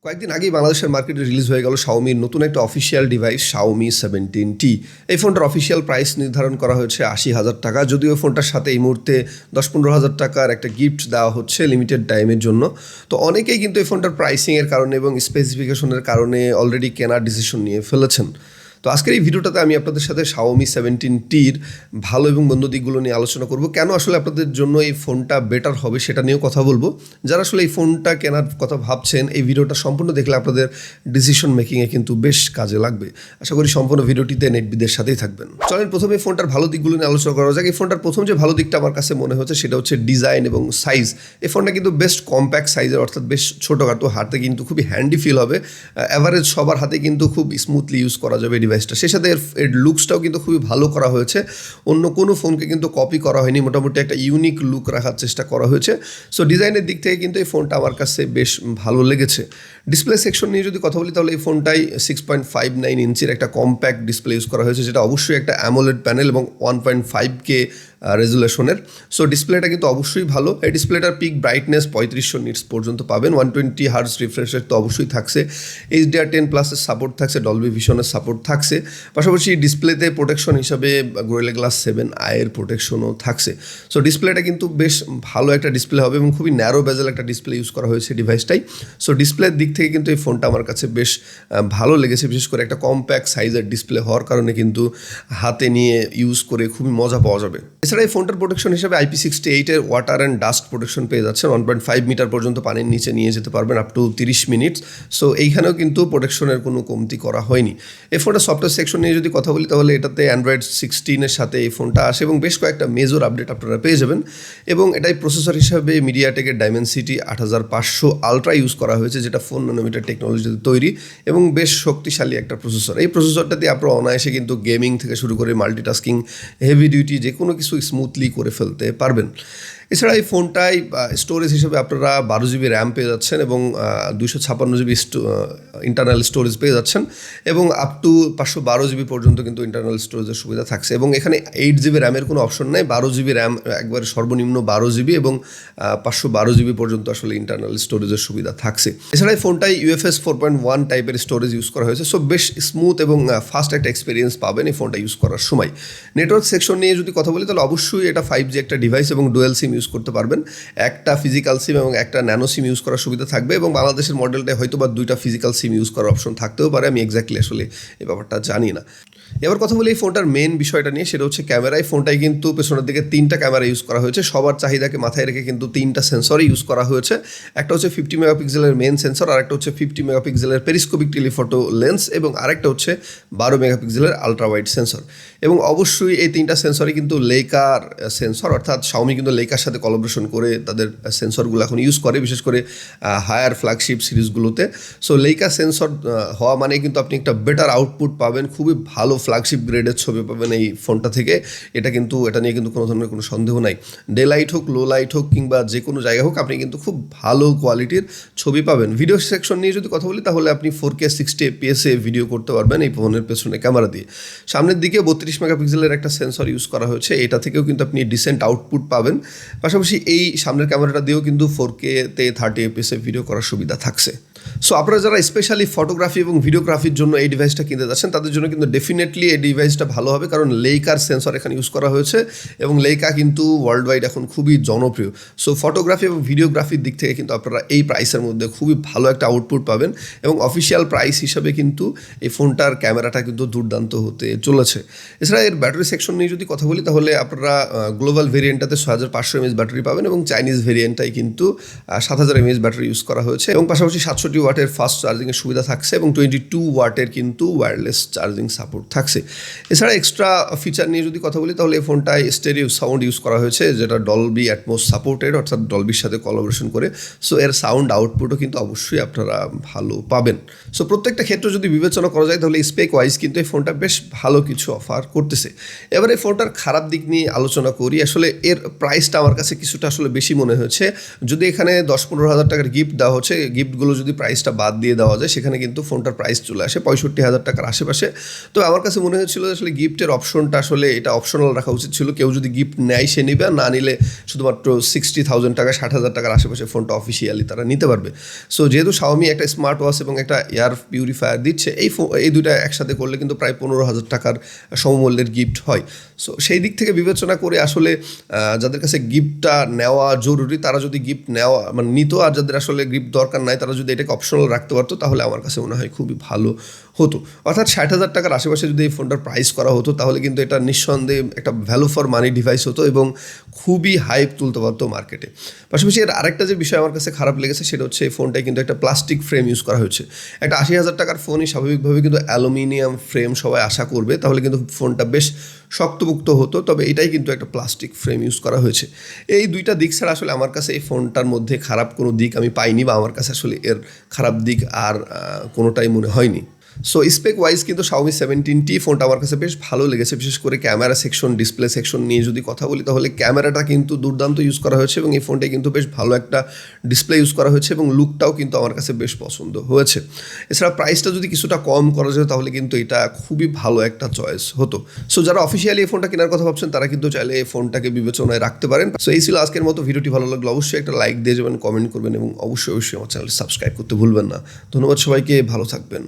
কয়েকদিন আগেই বাংলাদেশের মার্কেটে রিলিজ হয়ে গেল Xiaomiর নতুন একটা অফিসিয়াল ডিভাইস Xiaomi 17T। এই ফোনটার অফিসিয়াল প্রাইস নির্ধারণ করা হয়েছে ৮০,০০০ টাকা, যদিও ফোনটার সাথে এই মুহূর্তে ১০-১৫,০০০ টাকার একটা গিফট দেওয়া হচ্ছে লিমিটেড টাইমের জন্য। তো অনেকেই কিন্তু এই ফোনটার প্রাইসিংয়ের কারণে এবং স্পেসিফিকেশনের কারণে অলরেডি কেনার ডিসিশন নিয়ে ফেলেছেন। তো আজকের এই ভিডিওটাতে আমি আপনাদের সাথে Xiaomi 17Tর ভালো এবং মন্দ দিকগুলো নিয়ে আলোচনা করব। কেন আসলে আপনাদের জন্য এই ফোনটা বেটার হবে সেটা নিয়েও কথা বলবো। যারা আসলে এই ফোনটা কেনার কথা ভাবছেন, এই ভিডিওটা সম্পূর্ণ দেখলে আপনাদের ডিসিশন মেকিংয়ে কিন্তু বেশ কাজে লাগবে। আশা করি সম্পূর্ণ ভিডিওটিতে নেটবিদের সাথেই থাকবেন। চলেন প্রথমে ফোনটার ভালো দিকগুলো নিয়ে আলোচনা করা যাক। এই ফোনটার প্রথম যে ভালো দিকটা আমার কাছে মনে হচ্ছে সেটা হচ্ছে ডিজাইন এবং সাইজ। এই ফোনটা কিন্তু বেস্ট কম্প্যাক্ট সাইজের, অর্থাৎ বেশ ছোটোখাটো, হাতে কিন্তু খুবই হ্যান্ডি ফিল হবে। অ্যাভারেজ সবার হাতে কিন্তু খুব স্মুথলি ইউজ করা যাবে ডিভাইসটা। সেই সাথে এর লুকসটাও কিন্তু খুবই ভালো করা হয়েছে। অন্য কোনো ফোনকে কিন্তু কপি করা হয়নি, মোটামুটি একটা ইউনিক লুক রাখার চেষ্টা করা হয়েছে। সো ডিজাইনের দিক থেকে কিন্তু এই ফোনটা আমার কাছে বেশ ভালো লেগেছে। ডিসপ্লে সেকশন নিয়ে যদি কথা বলি তাহলে এই ফোনটাই 6.59 ইঞ্চির একটা কম্প্যাক্ট ডিসপ্লে ইউজ করা হয়েছে, যেটা অবশ্যই একটা অ্যামোলেড প্যানেল এবং 1.5K রেজুলেশনের। সো ডিসপ্লেটা কিন্তু অবশ্যই ভালো। এই ডিসপ্লেটার পিক ব্রাইটনেস 3500 নিটস পর্যন্ত পাবেন। 120 হার্টজ রিফ্রেশ রেট তো অবশ্যই থাকছে। HDR10+এর সাপোর্ট থাকছে, ডলবি ভিশনের সাপোর্ট থাকছে। পাশাপাশি ডিসপ্লেতে প্রোটেকশন হিসাবে গোরিলা গ্লাস 7i এর প্রোটেকশনও থাকছে। সো ডিসপ্লেটা কিন্তু বেশ ভালো একটা ডিসপ্লে হবে এবং খুবই ন্যারো বেজেল একটা ডিসপ্লে ইউজ করা হয়েছে ডিভাইসটাই। সো ডিসপ্লের দিক থেকে কিন্তু এই ফোনটা আমার কাছে বেশ ভালো লেগেছে, বিশেষ করে একটা কম্প্যাক্ট সাইজের ডিসপ্লে হওয়ার কারণে কিন্তু হাতে নিয়ে ইউজ করে খুবই মজা পাওয়া যাবে। এছাড়া এই ফোনটার প্রোটেকশন হিসাবে IP68 এর ওয়াটার অ্যান্ড ডাস্ট প্রোটেকশন পেয়ে যাচ্ছেন। 1.5 মিটার পর্যন্ত পানির নিচে নিয়ে যেতে পারবেন আপ টু 30 মিনিট। সো এইখানেও কিন্তু প্রোটেকশনের কোনো কমতি করা হয়নি। এই ফোনটা সফটওয়্যার সেকশন নিয়ে যদি কথা বলি তাহলে এটাতে Android 16 সাথে এই ফোনটা আসে এবং বেশ কয়েকটা মেজর আপডেট আপনারা পেয়ে যাবেন। এবং এটাই প্রসেসর হিসাবে মিডিয়াটেকের Dimensity 8500 আলট্রা ইউজ করা হয়েছে, যেটা 4 ন্যানোমিটার টেকনোলজিতে তৈরি এবং বেশ শক্তিশালী একটা প্রসেসর। এই প্রসেসরটা দিয়ে আপনারা অনায়াসে কিন্তু গেমিং থেকে শুরু করে মাল্টিটাস্কিং, হেভি ডিউটি যে কোনো কিছু স্মুথলি করে ফেলতে পারবেন। এছাড়া এই ফোনটায় স্টোরেজ হিসেবে আপনারা 12GB র্যাম পেয়ে যাচ্ছেন এবং 256GB ইন্টারনাল স্টোরেজ পেয়ে যাচ্ছেন এবং আপ টু 512GB পর্যন্ত কিন্তু ইন্টারনাল স্টোরেজের সুবিধা থাকছে। এবং এখানে 8GB র্যামের কোনো অপশন নেই, 12GB র্যাম একবারে সর্বনিম্ন 12GB এবং 512GB পর্যন্ত আসলে ইন্টারনাল স্টোরেজের সুবিধা থাকছে। এছাড়া এই ফোনটায় UFS 4.1 টাইপের স্টোরেজ ইউজ করা হয়েছে। সো বেশ স্মুথ এবং ফাস্ট একটা এক্সপিরিয়েন্স পাবেন এই ফোনটা ইউজ করার সময়। নেটওয়ার্ক সেকশন নিয়ে যদি কথা বলি তাহলে অবশ্যই এটা 5G একটা ডিভাইস এবং ডুয়েল সিম ইউজ করতে পারবেন। একটা ফিজিক্যাল সিম এবং একটা ন্যানো সিম ইউজ করার সুবিধা থাকবে এবং বাংলাদেশের মডেলটায় হয়তো বা 2টা ফিজিক্যাল সিম ইউজ করার অপশন থাকতেও পারে, আমি এক্স্যাক্টলি আসলে এই ব্যাপারটা জানি না। এবার কথা বলি এই ফোনটার মেন বিষয়টা নিয়ে, সেটা হচ্ছে ক্যামেরায়। ফোনটায় কিন্তু পেছনের দিকে 3টা ক্যামেরা ইউজ করা হয়েছে। সবার চাহিদাকে মাথায় রেখে কিন্তু 3টা সেন্সরই ইউজ করা হয়েছে। একটা হচ্ছে 50 মেগাপিক্সেলের মেন সেন্সর, আরেকটা হচ্ছে 50 মেগাপিক্সেলের পেরিস্কোপিক টেলিফটো লেন্স এবং আরেকটা হচ্ছে 12 মেগাপিক্সেলের আলট্রা ওয়াইড সেন্সর। এবং অবশ্যই এই 3টা সেন্সরই কিন্তু লেইকার সেন্সর, অর্থাৎ Xiaomi কিন্তু লেইকার সাথে কোলাবোরেশন করে তাদের সেন্সরগুলো এখন ইউজ করে, বিশেষ করে হায়ার ফ্ল্যাগশিপ সিরিজগুলোতে। সো লেইকা সেন্সর হওয়া মানে কিন্তু আপনি একটা বেটার আউটপুট পাবেন, খুবই ভালো ফ্ল্যাগশিপ গ্রেডের ছবি পাবেন এই ফোনটা থেকে। এটা নিয়ে কিন্তু কোনো ধরনের কোনো সন্দেহ নাই। ডে লাইট হোক, লো লাইট হোক কিংবা যে কোনো জায়গা হোক, আপনি কিন্তু খুব ভালো কোয়ালিটির ছবি পাবেন। ভিডিও সেকশন নিয়ে যদি কথা বলি তাহলে আপনি 4K 60 FPS ভিডিও করতে পারবেন এই ফোনের পেছনে ক্যামেরা দিয়ে। সামনের দিকে 32 মেগাপিক্সেলের একটা সেন্সর ইউজ করা হয়েছে, এটা থেকেও কিন্তু আপনি ডিসেন্ট আউটপুট পাবেন। পাশাপাশি এই সামনের ক্যামেরাটা দিয়েও কিন্তু 4K-তে 30 FPS ভিডিও করার সুবিধা থাকছে। সো আপনারা যারা স্পেশালি ফটোগ্রাফি এবং ভিডিওগ্রাফির জন্য এই ডিভাইসটা কিনতে যাচ্ছেন তাদের জন্য কিন্তু ডেফিনেটলি এই ডিভাইসটা ভালো হবে, কারণ লেইকার সেন্সর এখানে ইউজ করা হয়েছে এবং লেইকা কিন্তু ওয়ার্ল্ড ওয়াইড এখন খুবই জনপ্রিয়। সো ফটোগ্রাফি এবং ভিডিওগ্রাফির দিক থেকে কিন্তু আপনারা এই প্রাইসের মধ্যে খুবই ভালো একটা আউটপুট পাবেন এবং অফিসিয়াল প্রাইস হিসাবে কিন্তু এই ফোনটার ক্যামেরাটা কিন্তু দুর্দান্ত হতে চলেছে। এছাড়া এর ব্যাটারি সেকশন নিয়ে যদি কথা বলি তাহলে আপনারা গ্লোবাল ভেরিয়েন্টটাতে 6500 mAh ব্যাটারি পাবেন এবং চাইনিজ ভেরিয়েন্টটাই কিন্তু 7000 mAh ব্যাটারি ইউজ করা হয়েছে এবং পাশাপাশি 760 ওয়াটের ফাস্ট চার্জিংয়ের সুবিধা থাকছে এবং 22 ওয়াটের কিন্তু ওয়্যারলেস চার্জিং সাপোর্ট থাকছে। এছাড়া এক্সট্রা ফিচার নিয়ে যদি কথা বলি তাহলে এই ফোনটায় স্টেরিও সাউন্ড ইউজ করা হয়েছে, যেটা ডলবি অ্যাটমস সাপোর্টেড, অর্থাৎ ডলবির সাথে কোলাবোরেশন করে। সো এর সাউন্ড আউটপুটও কিন্তু অবশ্যই আপনারা ভালো পাবেন। সো প্রত্যেকটা ক্ষেত্রে যদি বিবেচনা করা যায় তাহলে স্পেক ওয়াইজ কিন্তু এই ফোনটা বেশ ভালো কিছু অফার করতেছে। এবার এই ফোনটার খারাপ দিক নিয়ে আলোচনা করি। আসলে এর প্রাইসটা আমার কাছে কিছুটা আসলে বেশি মনে হয়েছে। যদি এখানে 10-15 হাজার টাকার গিফট দেওয়া হচ্ছে, গিফটগুলো যদি প্রাইসটা বাদ দিয়ে দেওয়া যায় সেখানে কিন্তু ফোনটার প্রাইস চলে আসে 65,000 টাকার আশেপাশে। তো আমার কাছে মনে হয়েছিল যে আসলে গিফটের অপশনটা আসলে এটা অপশনাল রাখা উচিত ছিল। কেউ যদি গিফট নেয় সে নিবে, না নিলে শুধুমাত্র 60,000 টাকা 60,000 টাকার আশেপাশে ফোনটা অফিসিয়ালি তারা নিতে পারবে। সো যেহেতু শাওমি একটা স্মার্ট ওয়াচ এবং একটা এয়ার পিউরিফায়ার দিচ্ছে, এই দুইটা একসাথে করলে কিন্তু প্রায় 15,000 টাকার সমমূল্যের গিফট হয়। সো সেই দিক থেকে বিবেচনা করে আসলে যাদের কাছে গিফটটা নেওয়া জরুরি তারা যদি গিফট নেওয়া মানে নিত, আর যাদের আসলে গিফট দরকার নাই তারা যদি এটাকে অপশনাল রাখতে পারতো তাহলে আমার কাছে মনে হয় খুবই ভালো হতো। অর্থাৎ 60,000 টাকার আশেপাশে যদি এই ফোনটার প্রাইস করা হতো তাহলে কিন্তু এটা নিঃসন্দেহে একটা ভ্যালু ফর মানি ডিভাইস হতো এবং খুবই হাইপ তুলতে পারতো মার্কেটে। পাশাপাশি এর আরেকটা যে বিষয় আমার কাছে খারাপ লেগেছে সেটা হচ্ছে এই ফোনটায় কিন্তু একটা প্লাস্টিক ফ্রেম ইউজ করা হয়েছে। একটা 80,000 টাকার ফোনই স্বাভাবিকভাবে কিন্তু অ্যালুমিনিয়াম ফ্রেম সবাই আশা করবে, তাহলে কিন্তু ফোনটা বেশ শক্তপোক্ত হতো, তবে এটাই কিন্তু একটা প্লাস্টিক ফ্রেম ইউজ করা হয়েছে। এই দুইটা দিক ছাড়া আসলে আমার কাছে এই ফোনটার মধ্যে খারাপ কোনো দিক আমি পাইনি, বা আমার কাছে আসলে এর খারাপ দিক আর কোনোটাই মনে হয়নি। সো স্পেক ওয়াইজ কিন্তু Xiaomi 17T ফোনটা আমার কাছে বেশ ভালো লেগেছে। বিশেষ করে ক্যামেরা সেকশন, ডিসপ্লে সেকশন নিয়ে যদি কথা বলি তাহলে ক্যামেরাটা কিন্তু দুর্দান্ত ইউজ করা হয়েছে এবং এই ফোনটায় কিন্তু বেশ ভালো একটা ডিসপ্লে ইউজ করা হয়েছে এবং লুকটাও কিন্তু আমার কাছে বেশ পছন্দ হয়েছে। এছাড়া প্রাইসটা যদি কিছুটা কম করা যেত তাহলে কিন্তু এটা খুবই ভালো একটা চয়েস হতো। সো যারা অফিসিয়ালি এই ফোনটা কেনার কথা ভাবছেন তারা কিন্তু চাইলে এই ফোনটাকে বিবেচনায় রাখতে পারেন। সো এই ছিল আজকের মতো। ভিডিওটি ভালো লাগলে অবশ্যই একটা লাইক দিয়ে যাবেন, কমেন্ট করবেন এবং অবশ্যই আমার চ্যানেলটি সাবস্ক্রাইব করতে ভুলবেন না। ধন্যবাদ সবাইকে, ভালো থাকবেন।